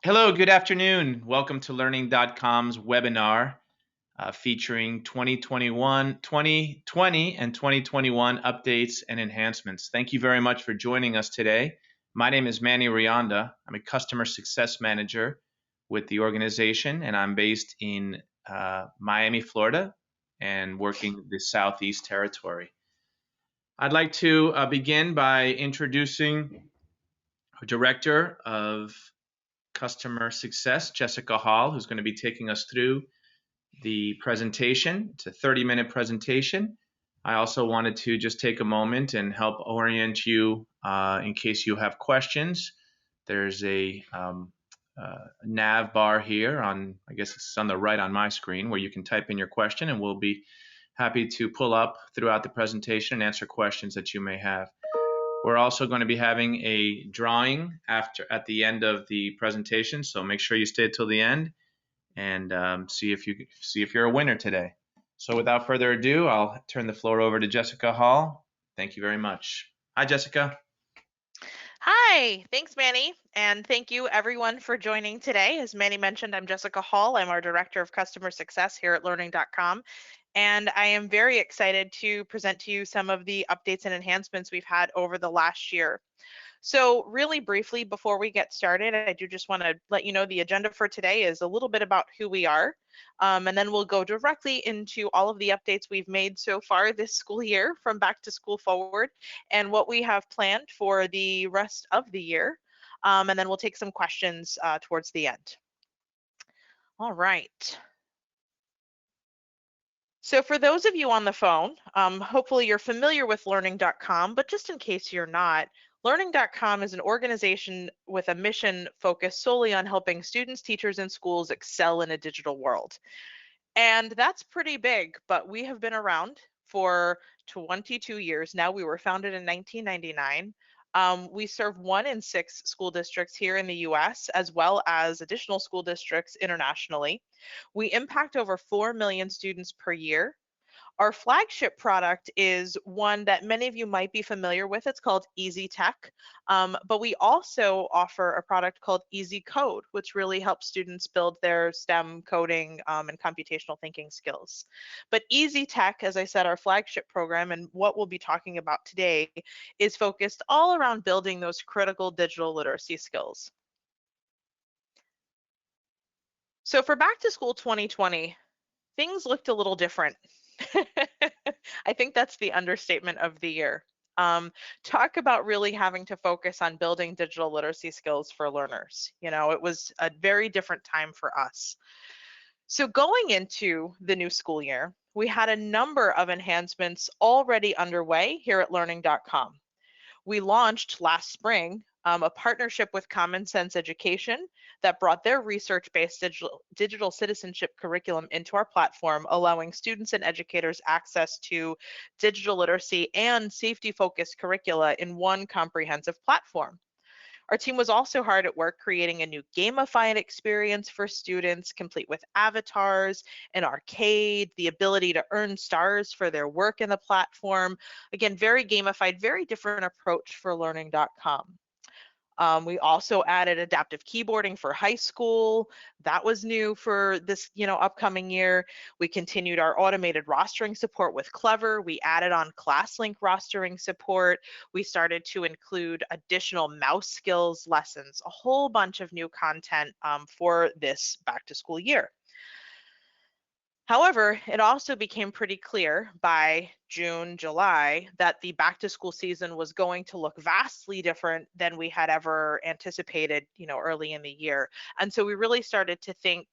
Hello, good afternoon. Welcome to Learning.com's webinar featuring 2020 and 2021 updates and enhancements. Thank you very much for joining us today. My name is Manny Rionda. I'm a customer success manager with the organization, and I'm based in Miami, Florida, and working the Southeast Territory. I'd like to begin by introducing our Director of Customer Success, Jessica Hall, who's going to be taking us through the presentation. It's a 30-minute presentation. I also wanted to just take a moment and help orient you in case you have questions. There's a nav bar here on, I guess it's on the right on my screen, where you can type in your question, and we'll be happy to pull up throughout the presentation and answer questions that you may have. We're also going to be having a drawing at the end of the presentation, so make sure you stay till the end and see if you're a winner today. So without further ado, I'll turn the floor over to Jessica Hall. Thank you very much. Hi, Jessica. Hi, thanks, Manny. And thank you everyone for joining today. As Manny mentioned, I'm Jessica Hall. I'm our Director of Customer Success here at Learning.com. And I am very excited to present to you some of the updates and enhancements we've had over the last year. So really briefly, before we get started, I do just want to let you know the agenda for today is a little bit about who we are, and then we'll go directly into all of the updates we've made so far this school year from back to school forward and what we have planned for the rest of the year, and then we'll take some questions towards the end. All right. So for those of you on the phone, hopefully you're familiar with Learning.com, but just in case you're not, Learning.com is an organization with a mission focused solely on helping students, teachers, and schools excel in a digital world. And that's pretty big, but we have been around for 22 years now. We were founded in 1999. We serve 1 in 6 school districts here in the US, as well as additional school districts internationally. We impact over 4 million students per year. Our flagship product is one that many of you might be familiar with. It's called Easy Tech, but we also offer a product called Easy Code, which really helps students build their STEM coding and computational thinking skills. But Easy Tech, as I said, our flagship program, and what we'll be talking about today, is focused all around building those critical digital literacy skills. So for Back to School 2020, things looked a little different. I think that's the understatement of the year. Talk about really having to focus on building digital literacy skills for learners. You know, it was a very different time for us. So going into the new school year, we had a number of enhancements already underway here at Learning.com. We launched last spring a partnership with Common Sense Education that brought their research-based digital citizenship curriculum into our platform, allowing students and educators access to digital literacy and safety-focused curricula in one comprehensive platform. Our team was also hard at work creating a new gamified experience for students, complete with avatars, an arcade, the ability to earn stars for their work in the platform. Again, very gamified, very different approach for Learning.com. We also added adaptive keyboarding for high school. That was new for this, upcoming year. We continued our automated rostering support with Clever. We added on ClassLink rostering support. We started to include additional mouse skills lessons, a whole bunch of new content for this back to school year. However, it also became pretty clear by June, July that the back to school season was going to look vastly different than we had ever anticipated, early in the year. And so we really started to think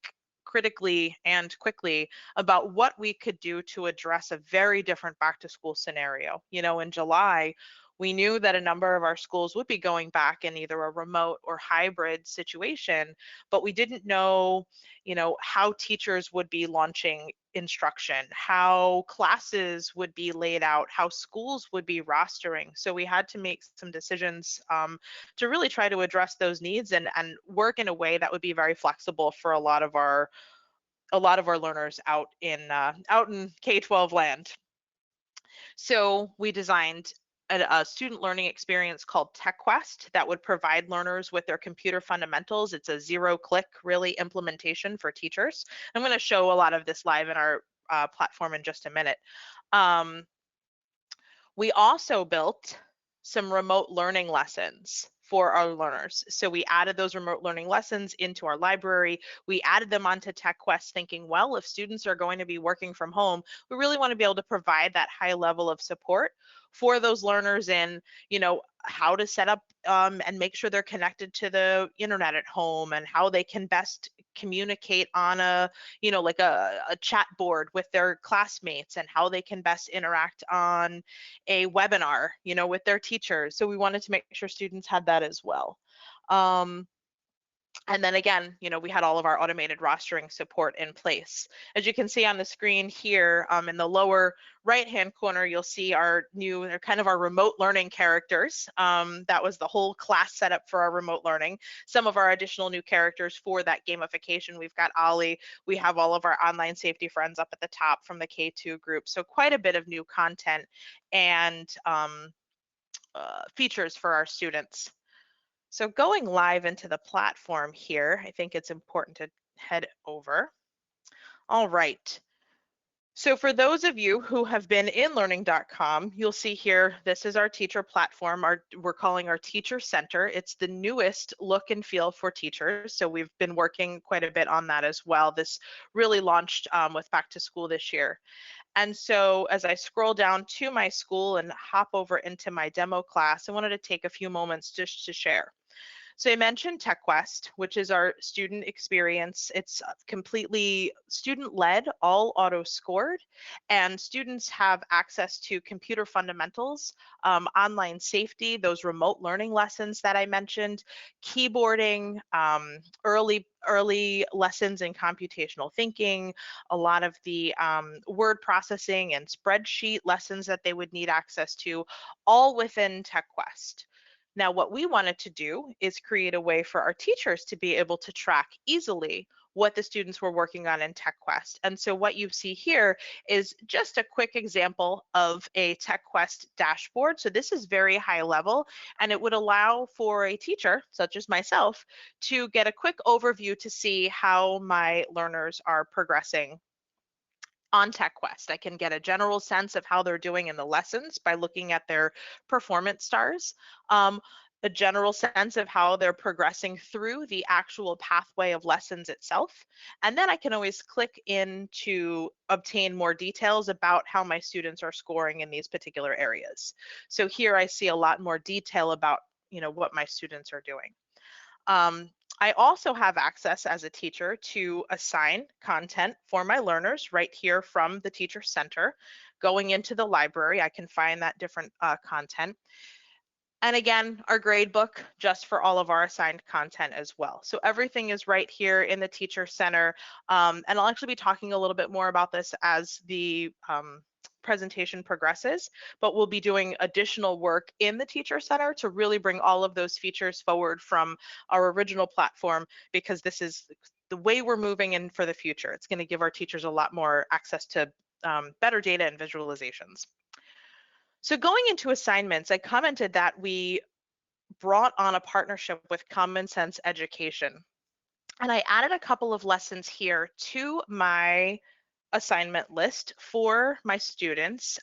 critically and quickly about what we could do to address a very different back to school scenario. In July, we knew that a number of our schools would be going back in either a remote or hybrid situation, but we didn't know, how teachers would be launching instruction, how classes would be laid out, how schools would be rostering. So we had to make some decisions to really try to address those needs and work in a way that would be very flexible for a lot of our learners out in K-12 land. So we designed a student learning experience called TechQuest that would provide learners with their computer fundamentals. It's a zero-click, really, implementation for teachers. I'm going to show a lot of this live in our platform in just a minute. Um, we also built some remote learning lessons for our learners. So we added those remote learning lessons into our library. We added them onto TechQuest thinking, well, if students are going to be working from home, we really want to be able to provide that high level of support for those learners in, how to set up and make sure they're connected to the internet at home, and how they can best communicate on like a chat board with their classmates, and how they can best interact on a webinar, with their teachers. So we wanted to make sure students had that as well. And then again, we had all of our automated rostering support in place. As you can see on the screen here, in the lower right-hand corner, you'll see they're kind of our remote learning characters. That was the whole class setup for our remote learning. Some of our additional new characters for that gamification, we've got Ollie, we have all of our online safety friends up at the top from the K2 group. So quite a bit of new content and features for our students. So going live into the platform here, I think it's important to head over. All right. So for those of you who have been in Learning.com, you'll see here, this is our teacher platform. We're calling our teacher center. It's the newest look and feel for teachers. So we've been working quite a bit on that as well. This really launched with back to school this year. And so as I scroll down to my school and hop over into my demo class, I wanted to take a few moments just to share. So I mentioned TechQuest, which is our student experience. It's completely student-led, all auto-scored, and students have access to computer fundamentals, online safety, those remote learning lessons that I mentioned, keyboarding, early lessons in computational thinking, a lot of the word processing and spreadsheet lessons that they would need access to, all within TechQuest. Now, what we wanted to do is create a way for our teachers to be able to track easily what the students were working on in TechQuest. And so what you see here is just a quick example of a TechQuest dashboard. So this is very high level, and it would allow for a teacher, such as myself, to get a quick overview to see how my learners are progressing on TechQuest. I can get a general sense of how they're doing in the lessons by looking at their performance stars, a general sense of how they're progressing through the actual pathway of lessons itself. And then I can always click in to obtain more details about how my students are scoring in these particular areas. So here I see a lot more detail about what my students are doing. I also have access as a teacher to assign content for my learners right here from the Teacher Center. Going into the library, I can find that different content. And again, our grade book just for all of our assigned content as well. So everything is right here in the Teacher Center. And I'll actually be talking a little bit more about this as the presentation progresses, but we'll be doing additional work in the Teacher Center to really bring all of those features forward from our original platform, because this is the way we're moving in for the future. It's going to give our teachers a lot more access to better data and visualizations. So going into assignments, I commented that we brought on a partnership with Common Sense Education. And I added a couple of lessons here to my assignment list for my students.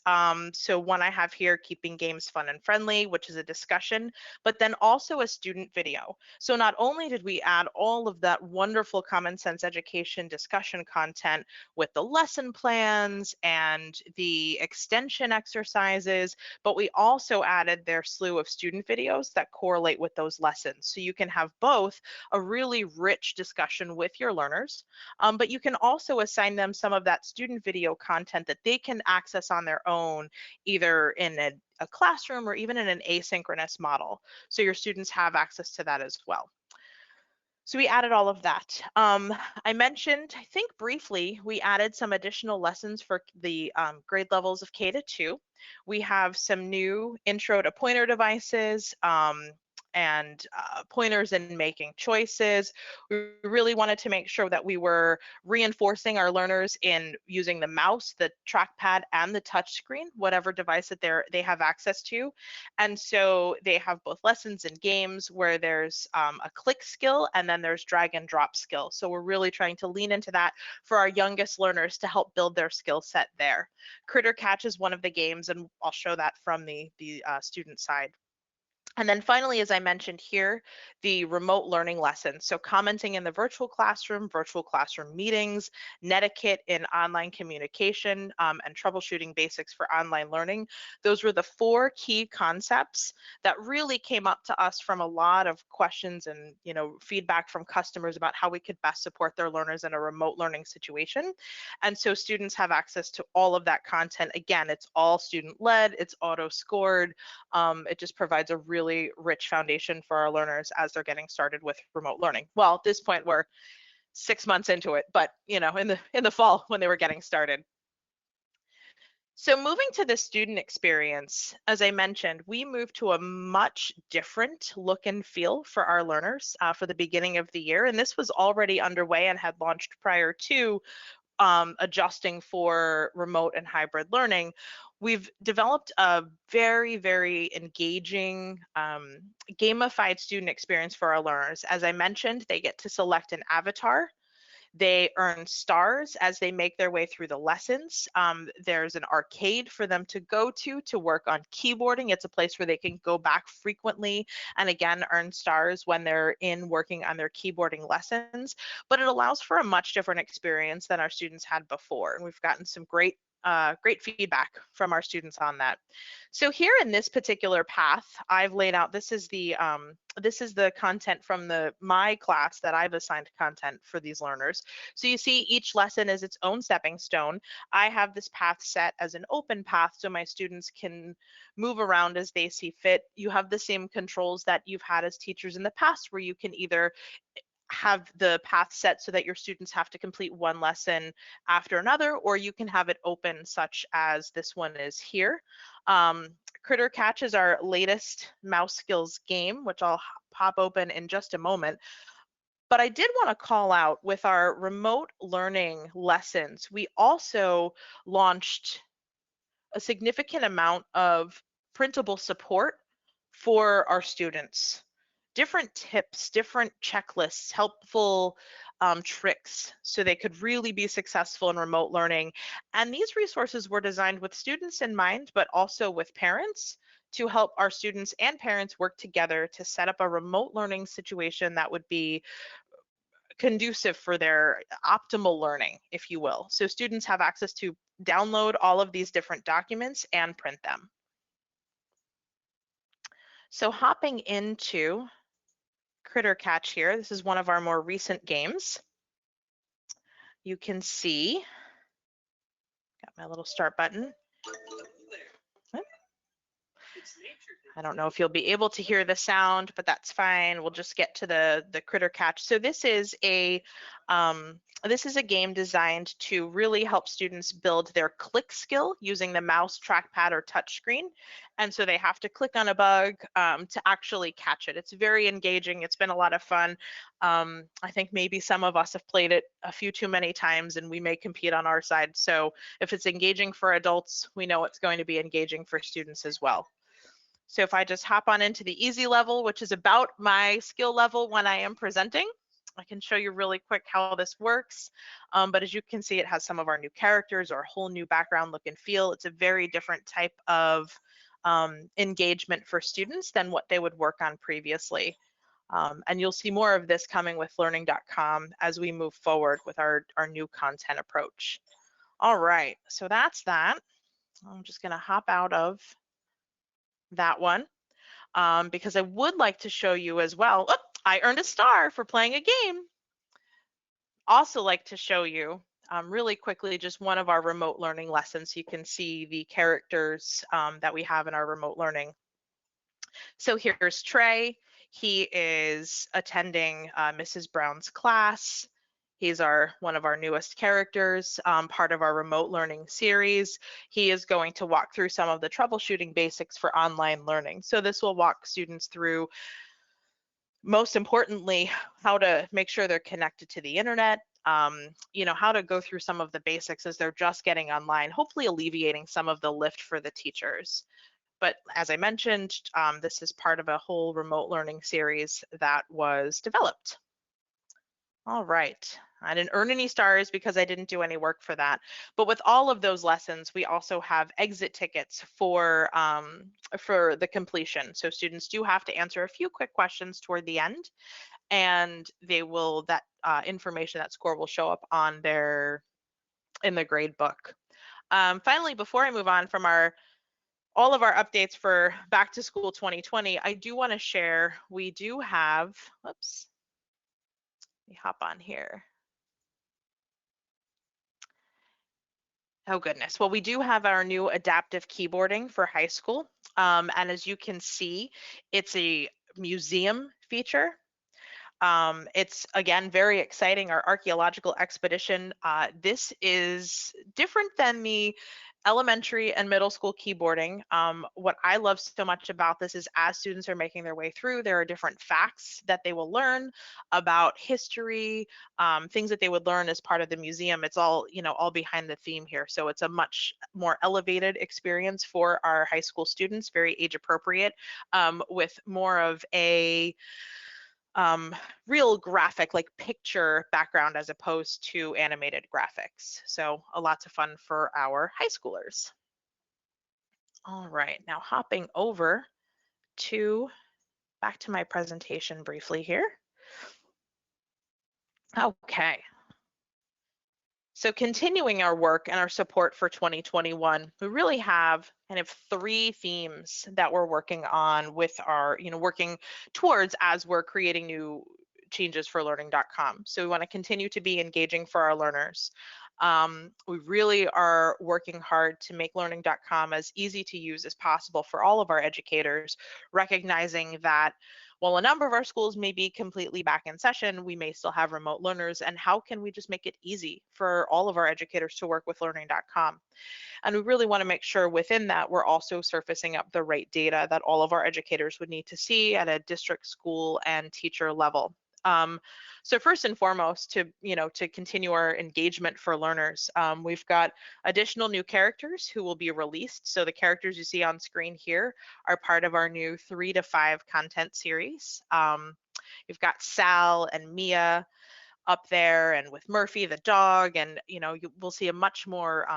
So one I have here, keeping games fun and friendly, which is a discussion, but then also a student video. So not only did we add all of that wonderful Common Sense Education discussion content with the lesson plans and the extension exercises, but we also added their slew of student videos that correlate with those lessons. So you can have both a really rich discussion with your learners, but you can also assign them some of that student video content that they can access on their own, either in a classroom or even in an asynchronous model. So your students have access to that as well. So we added all of that. I mentioned, I think briefly, we added some additional lessons for the grade levels of K to 2. We have some new intro to pointer devices, and pointers in making choices. We really wanted to make sure that we were reinforcing our learners in using the mouse, the trackpad, and the touch screen, whatever device that they have access to. And so they have both lessons and games where there's a click skill and then there's drag and drop skill. So we're really trying to lean into that for our youngest learners to help build their skill set there. Critter Catch is one of the games, and I'll show that from the student side. And then finally, as I mentioned here, the remote learning lessons. So commenting in the virtual classroom meetings, netiquette in online communication, and troubleshooting basics for online learning. Those were the 4 key concepts that really came up to us from a lot of questions and feedback from customers about how we could best support their learners in a remote learning situation. And so students have access to all of that content. Again, it's all student-led, it's auto-scored. It just provides a really rich foundation for our learners as they're getting started with remote learning. Well, at this point, we're 6 months into it, but in the fall when they were getting started. So moving to the student experience, as I mentioned, we moved to a much different look and feel for our learners for the beginning of the year. And this was already underway and had launched prior to adjusting for remote and hybrid learning. We've developed a very, very engaging gamified student experience for our learners. As I mentioned, they get to select an avatar. They earn stars as they make their way through the lessons. There's an arcade for them to go to work on keyboarding. It's a place where they can go back frequently and again earn stars when they're in working on their keyboarding lessons. But it allows for a much different experience than our students had before. And we've gotten some great feedback from our students on that. So here in this particular path, I've laid out, this is the content from my class that I've assigned content for these learners. So you see each lesson is its own stepping stone. I have this path set as an open path so my students can move around as they see fit. You have the same controls that you've had as teachers in the past where you can either have the path set so that your students have to complete one lesson after another, or you can have it open such as this one is here. Critter Catch is our latest mouse skills game, which I'll pop open in just a moment. But I did want to call out with our remote learning lessons, we also launched a significant amount of printable support for our students. Different tips, different checklists, helpful tricks so they could really be successful in remote learning. And these resources were designed with students in mind, but also with parents to help our students and parents work together to set up a remote learning situation that would be conducive for their optimal learning, if you will. So students have access to download all of these different documents and print them. So hopping into Critter Catch here, this is one of our more recent games. You can see, got my little start button. I don't know if you'll be able to hear the sound, but that's fine. We'll just get to the Critter Catch. So this is a game designed to really help students build their click skill using the mouse, trackpad, or touchscreen. And so they have to click on a bug to actually catch it. It's very engaging. It's been a lot of fun. I think maybe some of us have played it a few too many times and we may compete on our side. So if it's engaging for adults, we know it's going to be engaging for students as well. So if I just hop on into the easy level, which is about my skill level when I am presenting, I can show you really quick how this works. But as you can see, it has some of our new characters or a whole new background look and feel. It's a very different type of engagement for students than what they would work on previously. And you'll see more of this coming with Learning.com as we move forward with our new content approach. All right, so that's that. I'm just gonna hop out of that one because I would like to show you as well. Oh, I earned a star for playing a game. Also like to show you really quickly just one of our remote learning lessons. You can see the characters that we have in our remote learning. So here's Trey. He is attending Mrs. Brown's class. He's one of our newest characters, part of our remote learning series. He is going to walk through some of the troubleshooting basics for online learning. So this will walk students through most importantly, how to make sure they're connected to the internet, how to go through some of the basics as they're just getting online, hopefully alleviating some of the lift for the teachers. But as I mentioned, this is part of a whole remote learning series that was developed. All right. I didn't earn any stars because I didn't do any work for that. But with all of those lessons, we also have exit tickets for the completion. So students do have to answer a few quick questions toward the end, and that information, that score will show up on in the grade book. Finally, before I move on from all of our updates for Back to School 2020, I do want to share, we do have, whoops, let me hop on here. Oh goodness. Well, we do have our new adaptive keyboarding for high school. And as you can see, it's a museum feature. It's again very exciting. Our archaeological expedition. This is different than the elementary and middle school keyboarding. What I love so much about this is as students are making their way through, there are different facts that they will learn about history, things that they would learn as part of the museum. It's all, all behind the theme here. So it's a much more elevated experience for our high school students, very age appropriate, with more of a real graphic, like picture background as opposed to animated graphics. So a lot of fun for our high schoolers. All right, now hopping over back to my presentation briefly here. Okay. So continuing our work and our support for 2021, we really have kind of 3 themes that we're working on with our, working towards as we're creating new changes for Learning.com. So we want to continue to be engaging for our learners. We really are working hard to make Learning.com as easy to use as possible for all of our educators, recognizing that while a number of our schools may be completely back in session, we may still have remote learners, and how can we just make it easy for all of our educators to work with Learning.com? And we really want to make sure within that we're also surfacing up the right data that all of our educators would need to see at a district, school, and teacher level. So first and foremost, to continue our engagement for learners, we've got additional new characters who will be released. So the characters you see on screen here are part of our new 3 to 5 content series. You've got Sal and Mia up there, and with Murphy the dog, and we'll see a much more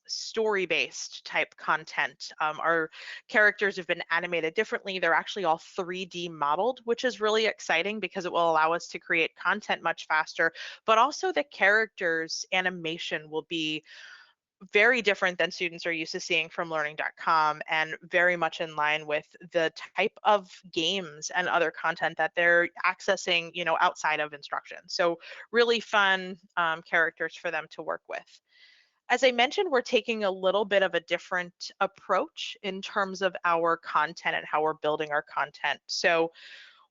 story-based type content. Our characters have been animated differently. They're actually all 3D modeled, which is really exciting because it will allow us to create content much faster, but also the characters animation will be very different than students are used to seeing from Learning.com, and very much in line with the type of games and other content that they're accessing, outside of instruction. So really fun characters for them to work with. As I mentioned, we're taking a little bit of a different approach in terms of our content and how we're building our content. So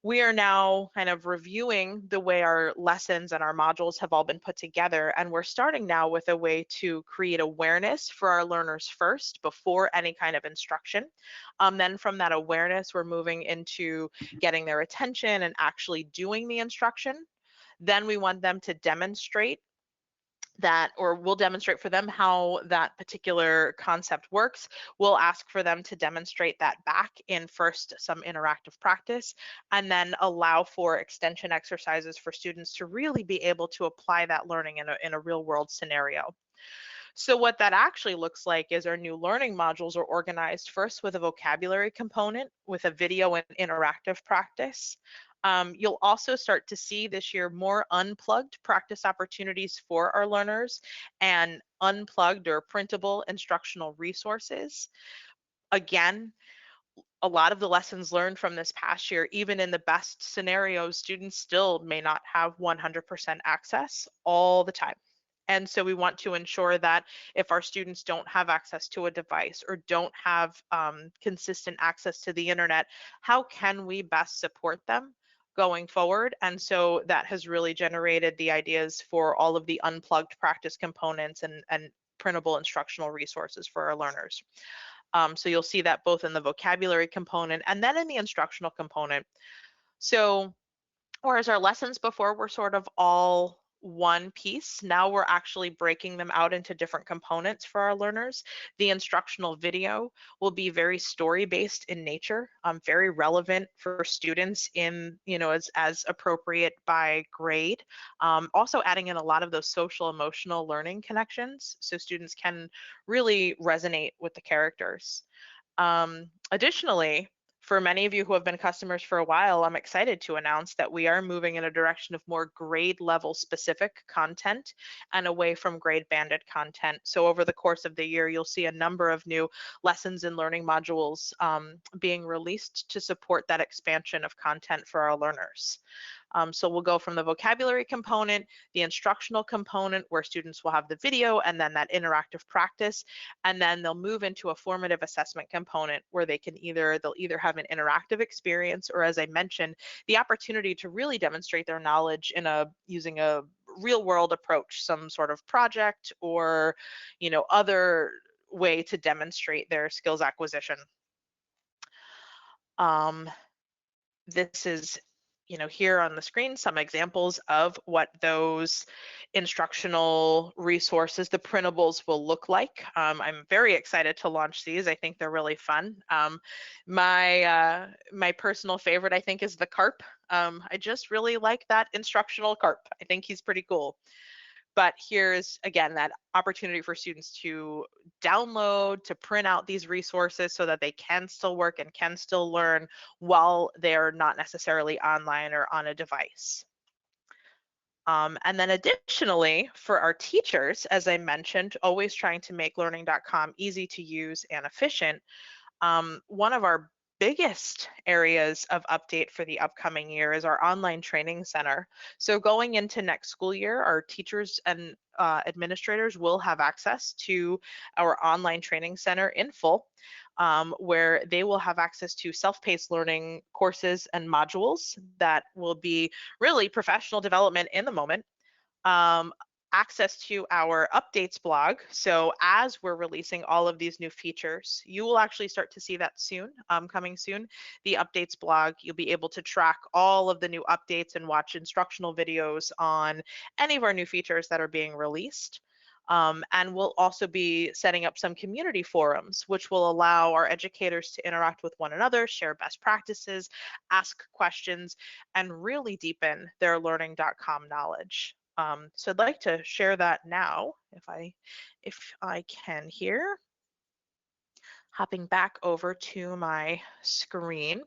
we are now kind of reviewing the way our lessons and our modules have all been put together, and we're starting now with a way to create awareness for our learners first before any kind of instruction. Then from that awareness, we're moving into getting their attention and actually doing the instruction. Then we want them to demonstrate that, or we'll demonstrate for them how that particular concept works. We'll ask for them to demonstrate that back in first some interactive practice, and then allow for extension exercises for students to really be able to apply that learning in a real world scenario. So what that actually looks like is our new learning modules are organized first with a vocabulary component, with a video and interactive practice. You'll also start to see this year more unplugged practice opportunities for our learners, and unplugged or printable instructional resources. Again, a lot of the lessons learned from this past year, even in the best scenarios, students still may not have 100% access all the time. And so we want to ensure that if our students don't have access to a device or don't have consistent access to the internet, how can we best support them going forward? And so that has really generated the ideas for all of the unplugged practice components and printable instructional resources for our learners. So you'll see that both in the vocabulary component and then in the instructional component. So Whereas our lessons before were sort of all one piece, now we're actually breaking them out into different components for our learners. The instructional video will be very story-based in nature, very relevant for students in, as appropriate by grade. Also adding in a lot of those social emotional learning connections so students can really resonate with the characters. Additionally, for many of you who have been customers for a while, I'm excited to announce that we are moving in a direction of more grade level specific content and away from grade banded content. So over the course of the year, you'll see a number of new lessons and learning modules being released to support that expansion of content for our learners. So we'll go from the vocabulary component, the instructional component where students will have the video and then that interactive practice, and then they'll move into a formative assessment component where they'll either have an interactive experience or, as I mentioned, the opportunity to really demonstrate their knowledge using a real world approach, some sort of project or other way to demonstrate their skills acquisition. This is here on the screen, some examples of what those instructional resources, the printables, will look like. I'm very excited to launch these. I think they're really fun. My personal favorite, I think, is the carp. I just really like that instructional carp. I think he's pretty cool. But here's, again, that opportunity for students to download, to print out these resources so that they can still work and can still learn while they're not necessarily online or on a device. And then additionally, for our teachers, as I mentioned, always trying to make Learning.com easy to use and efficient. One of our biggest areas of update for the upcoming year is our online training center. So going into next school year, our teachers and administrators will have access to our online training center in full, where they will have access to self-paced learning courses and modules that will be really professional development in the moment. Access to our updates blog. So as we're releasing all of these new features, you will actually start to see that soon, coming soon. The updates blog, you'll be able to track all of the new updates and watch instructional videos on any of our new features that are being released. And we'll also be setting up some community forums, which will allow our educators to interact with one another, share best practices, ask questions, and really deepen their Learning.com knowledge. So I'd like to share that now, if I can here. Hopping back over to my screen.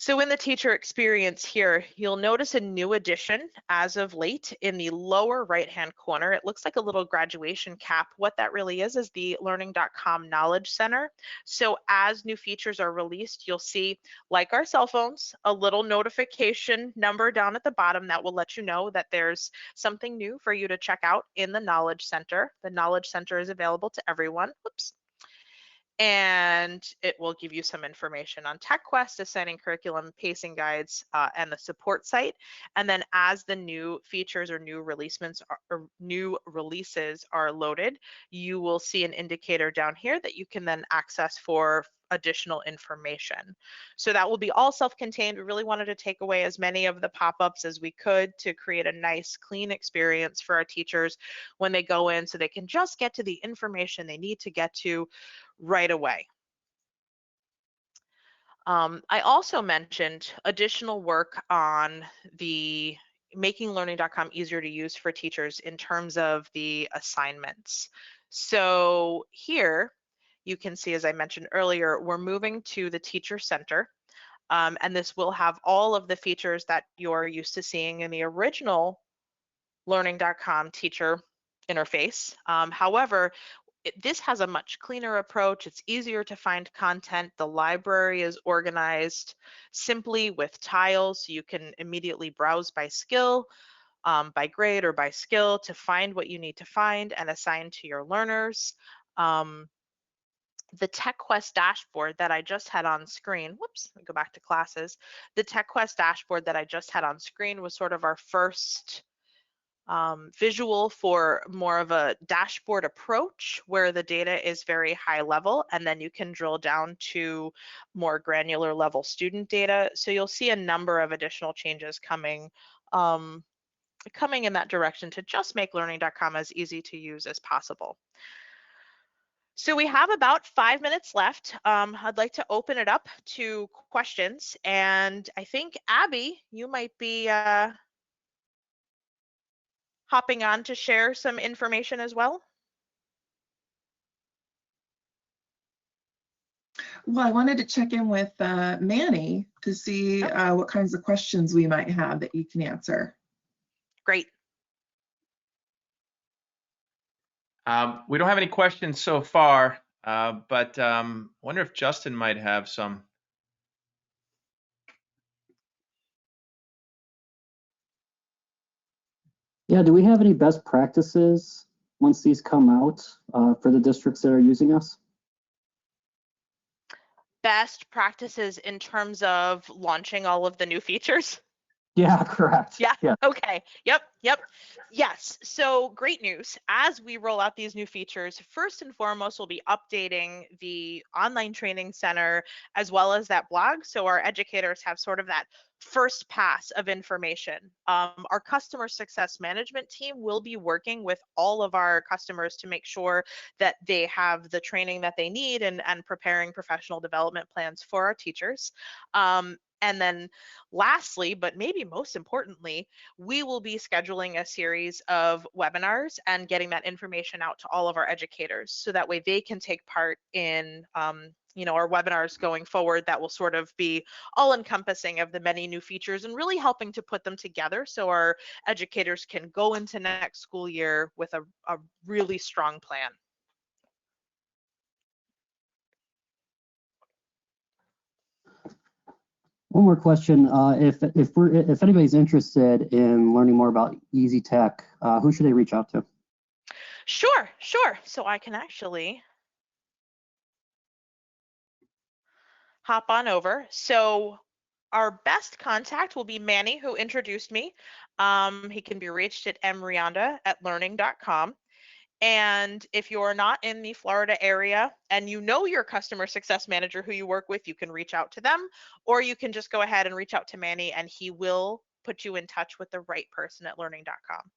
So in the teacher experience here, you'll notice a new addition as of late in the lower right-hand corner. It looks like a little graduation cap. What that really is the Learning.com Knowledge Center. So as new features are released, you'll see, like our cell phones, a little notification number down at the bottom that will let you know that there's something new for you to check out in the Knowledge Center. The Knowledge Center is available to everyone. Whoops. And it will give you some information on TechQuest, assigning curriculum, pacing guides, and the support site. And then as the new features or new releases are loaded, you will see an indicator down here that you can then access for additional information. So that will be all self-contained. We really wanted to take away as many of the pop-ups as we could to create a nice, clean experience for our teachers when they go in, so they can just get to the information they need to get to right away. I also mentioned additional work on the making Learning.com easier to use for teachers in terms of the assignments. So here you can see, as I mentioned earlier, we're moving to the Teacher Center. And this will have all of the features that you're used to seeing in the original Learning.com teacher interface. However, this has a much cleaner approach. It's easier to find content. The library is organized simply with tiles, so you can immediately browse by skill, by grade, or by skill to find what you need to find and assign to your learners. The TechQuest dashboard that I just had on screen, whoops, let me go back to classes. The TechQuest dashboard that I just had on screen was sort of our first visual for more of a dashboard approach where the data is very high level, and then you can drill down to more granular level student data. So you'll see a number of additional changes coming in that direction to just make Learning.com as easy to use as possible. So we have about 5 minutes left. I'd like to open it up to questions, and I think Abby, you might be hopping on to share some information as well. Well, I wanted to check in with Manny to see what kinds of questions we might have that you can answer. Great. We don't have any questions so far, but wonder if Justin might have some. Yeah, do we have any best practices once these come out for the districts that are using us? Best practices in terms of launching all of the new features? Yeah, correct. Yeah. Okay. Yep. Yes. So great news. As we roll out these new features, first and foremost, we'll be updating the online training center as well as that blog. So our educators have sort of that first pass of information. Our customer success management team will be working with all of our customers to make sure that they have the training that they need and preparing professional development plans for our teachers. And then lastly, but maybe most importantly, we will be scheduling a series of webinars and getting that information out to all of our educators so that way they can take part in our webinars going forward that will sort of be all encompassing of the many new features and really helping to put them together so our educators can go into next school year with a really strong plan. One more question. If anybody's interested in learning more about Easy Tech, who should they reach out to? Sure. So I can actually hop on over. So our best contact will be Manny, who introduced me. He can be reached at mrianda@learning.com. And if you're not in the Florida area and you know your customer success manager who you work with, you can reach out to them, or you can just go ahead and reach out to Manny and he will put you in touch with the right person at Learning.com.